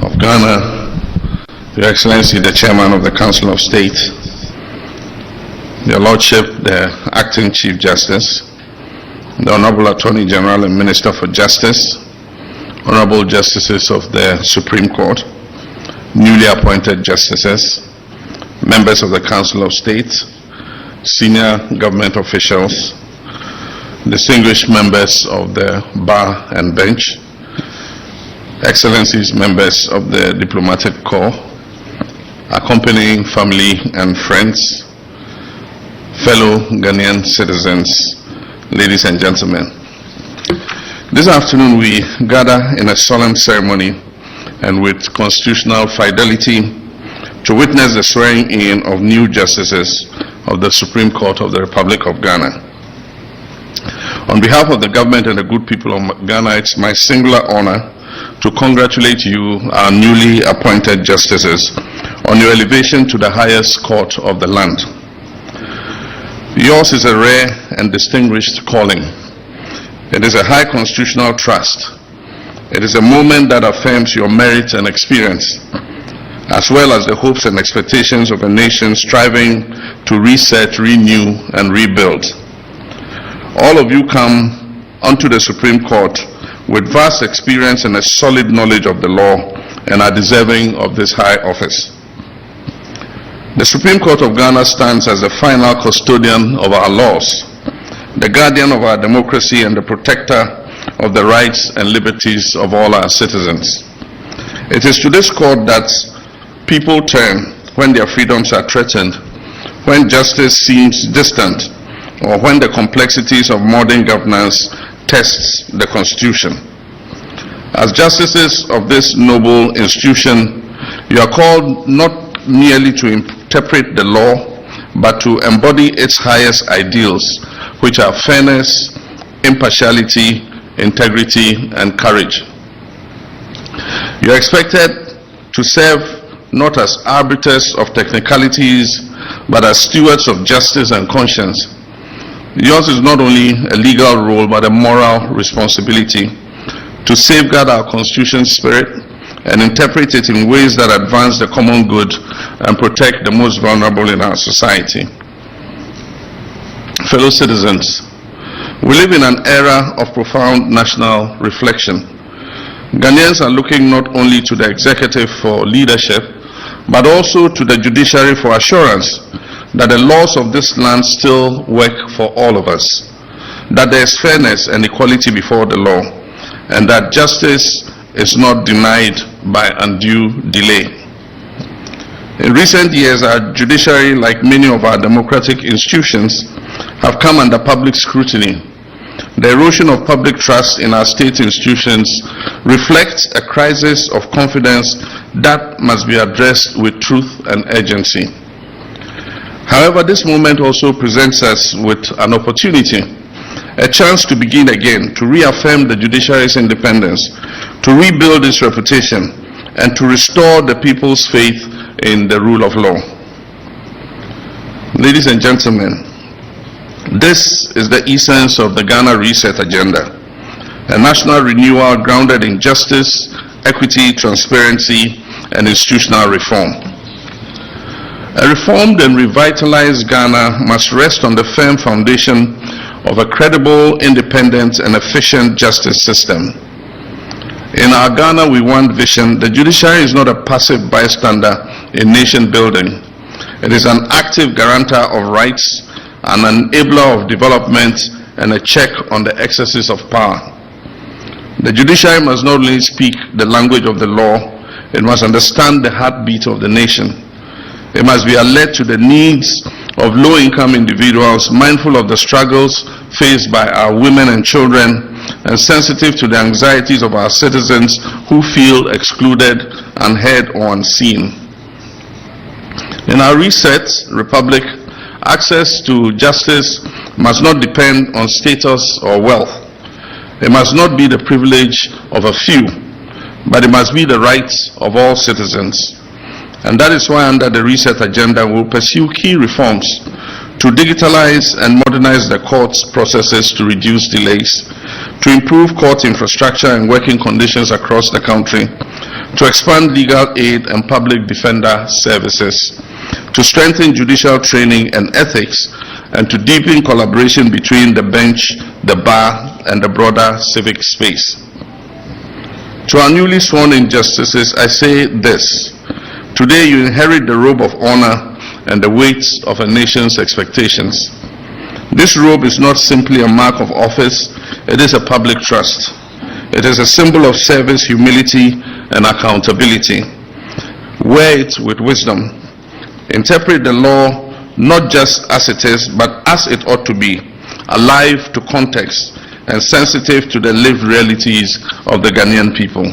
of Ghana, Your Excellency, the Chairman of the Council of State, Your Lordship, the Acting Chief Justice, the Honorable Attorney General and Minister for Justice, Honorable Justices of the Supreme Court, newly appointed Justices, members of the Council of State, senior government officials, distinguished members of the Bar and Bench, Excellencies, members of the Diplomatic Corps, accompanying family and friends, fellow Ghanaian citizens, ladies and gentlemen. This afternoon we gather in a solemn ceremony and with constitutional fidelity to witness the swearing in of new justices of the Supreme Court of the Republic of Ghana. On behalf of the government and the good people of Ghana, it's my singular honor to congratulate you, our newly appointed justices, on your elevation to the highest court of the land. Yours is a rare and distinguished calling. It is a high constitutional trust. It is a moment that affirms your merit and experience, as well as the hopes and expectations of a nation striving to reset, renew, and rebuild. All of you come onto the Supreme Court with vast experience and a solid knowledge of the law and are deserving of this high office. The Supreme Court of Ghana stands as the final custodian of our laws, the guardian of our democracy and the protector of the rights and liberties of all our citizens. It is to this court that people turn when their freedoms are threatened, when justice seems distant, or when the complexities of modern governance tests the Constitution. As justices of this noble institution, you are called not merely to interpret the law, but to embody its highest ideals, which are fairness, impartiality, integrity, and courage. You are expected to serve not as arbiters of technicalities, but as stewards of justice and conscience. Yours is not only a legal role, but a moral responsibility to safeguard our Constitution's spirit and interpret it in ways that advance the common good and protect the most vulnerable in our society. Fellow citizens, we live in an era of profound national reflection. Ghanaians are looking not only to the executive for leadership, but also to the judiciary for assurance that the laws of this land still work for all of us, that there is fairness and equality before the law, and that justice is not denied by undue delay. In recent years, our judiciary, like many of our democratic institutions, have come under public scrutiny. The erosion of public trust in our state institutions reflects a crisis of confidence that must be addressed with truth and urgency. However, this moment also presents us with an opportunity, a chance to begin again, to reaffirm the judiciary's independence, to rebuild its reputation, and to restore the people's faith in the rule of law. Ladies and gentlemen, this is the essence of the Ghana Reset Agenda, a national renewal grounded in justice, equity, transparency, and institutional reform. A reformed and revitalized Ghana must rest on the firm foundation of a credible, independent, and efficient justice system. In our Ghana We Want vision, the judiciary is not a passive bystander in nation building. It is an active guarantor of rights, an enabler of development, and a check on the excesses of power. The judiciary must not only speak the language of the law, it must understand the heartbeat of the nation. It must be alert to the needs of low-income individuals, mindful of the struggles faced by our women and children, and sensitive to the anxieties of our citizens who feel excluded, unheard, or unseen. In our reset republic, access to justice must not depend on status or wealth. It must not be the privilege of a few, but it must be the rights of all citizens. And that is why under the Reset Agenda we will pursue key reforms to digitalize and modernize the court's processes to reduce delays, to improve court infrastructure and working conditions across the country, to expand legal aid and public defender services, to strengthen judicial training and ethics, and to deepen collaboration between the bench, the bar, and the broader civic space. To our newly sworn-in justices, I say this: today you inherit the robe of honor and the weight of a nation's expectations. This robe is not simply a mark of office, it is a public trust. It is a symbol of service, humility, and accountability. Wear it with wisdom. Interpret the law not just as it is, but as it ought to be, alive to context and sensitive to the lived realities of the Ghanaian people.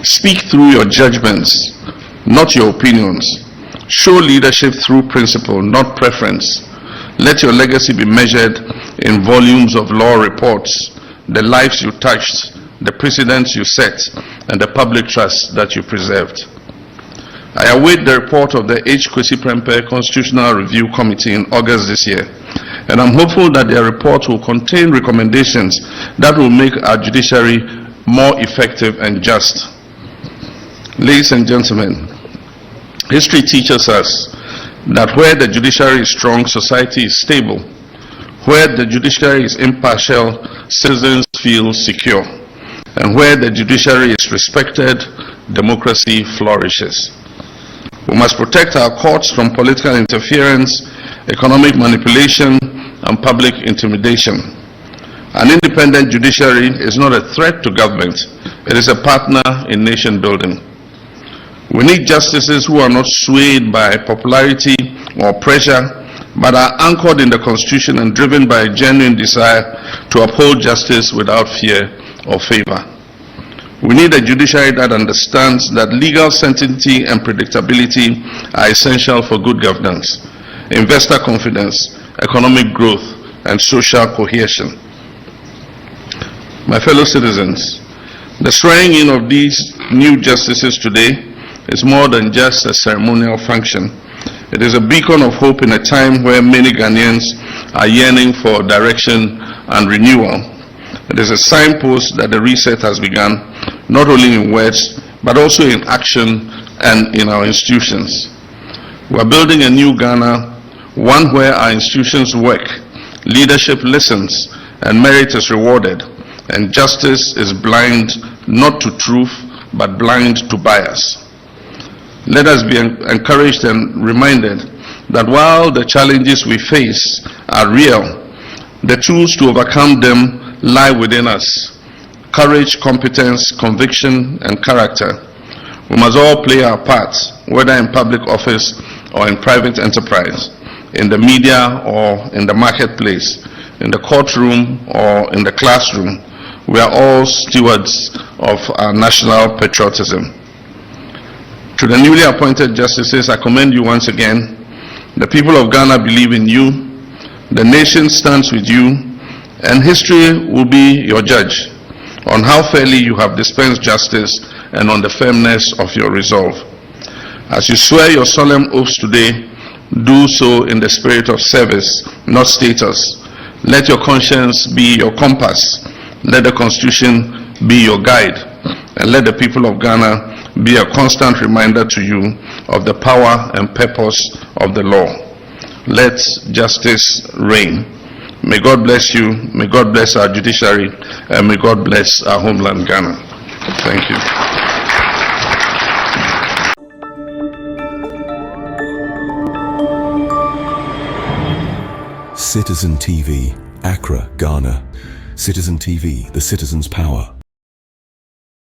Speak through your judgments, not your opinions. Show leadership through principle, not preference. Let your legacy be measured in volumes of law reports, the lives you touched, the precedents you set, and the public trust that you preserved. I await the report of the H. Kwesi Prempeh Constitutional Review Committee in August this year, and I'm hopeful that their report will contain recommendations that will make our judiciary more effective and just. Ladies and gentlemen, history teaches us that where the judiciary is strong, society is stable. Where the judiciary is impartial, citizens feel secure. And where the judiciary is respected, democracy flourishes. We must protect our courts from political interference, economic manipulation, and public intimidation. An independent judiciary is not a threat to government, it is a partner in nation building. We need justices who are not swayed by popularity or pressure, but are anchored in the Constitution and driven by a genuine desire to uphold justice without fear or favor. We need a judiciary that understands that legal certainty and predictability are essential for good governance, investor confidence, economic growth, and social cohesion. My fellow citizens, the swearing in of these new justices today is more than just a ceremonial function. It is a beacon of hope in a time where many Ghanaians are yearning for direction and renewal. It is a signpost that the reset has begun, not only in words, but also in action and in our institutions. We are building a new Ghana, one where our institutions work, leadership listens, and merit is rewarded, and justice is blind not to truth, but blind to bias. Let us be encouraged and reminded that while the challenges we face are real, the tools to overcome them lie within us: courage, competence, conviction, and character. We must all play our parts, whether in public office or in private enterprise, in the media or in the marketplace, in the courtroom or in the classroom. We are all stewards of our national patriotism. To the newly appointed justices, I commend you once again. The people of Ghana believe in you, the nation stands with you, and history will be your judge on how fairly you have dispensed justice and on the firmness of your resolve. As you swear your solemn oaths today, do so in the spirit of service, not status. Let your conscience be your compass. Let the Constitution be your guide. And let the people of Ghana be a constant reminder to you of the power and purpose of the law. Let justice reign. May God bless you, may God bless our judiciary, and may God bless our homeland, Ghana. Thank you. Citizen TV, Accra, Ghana. Citizen TV, the citizen's power.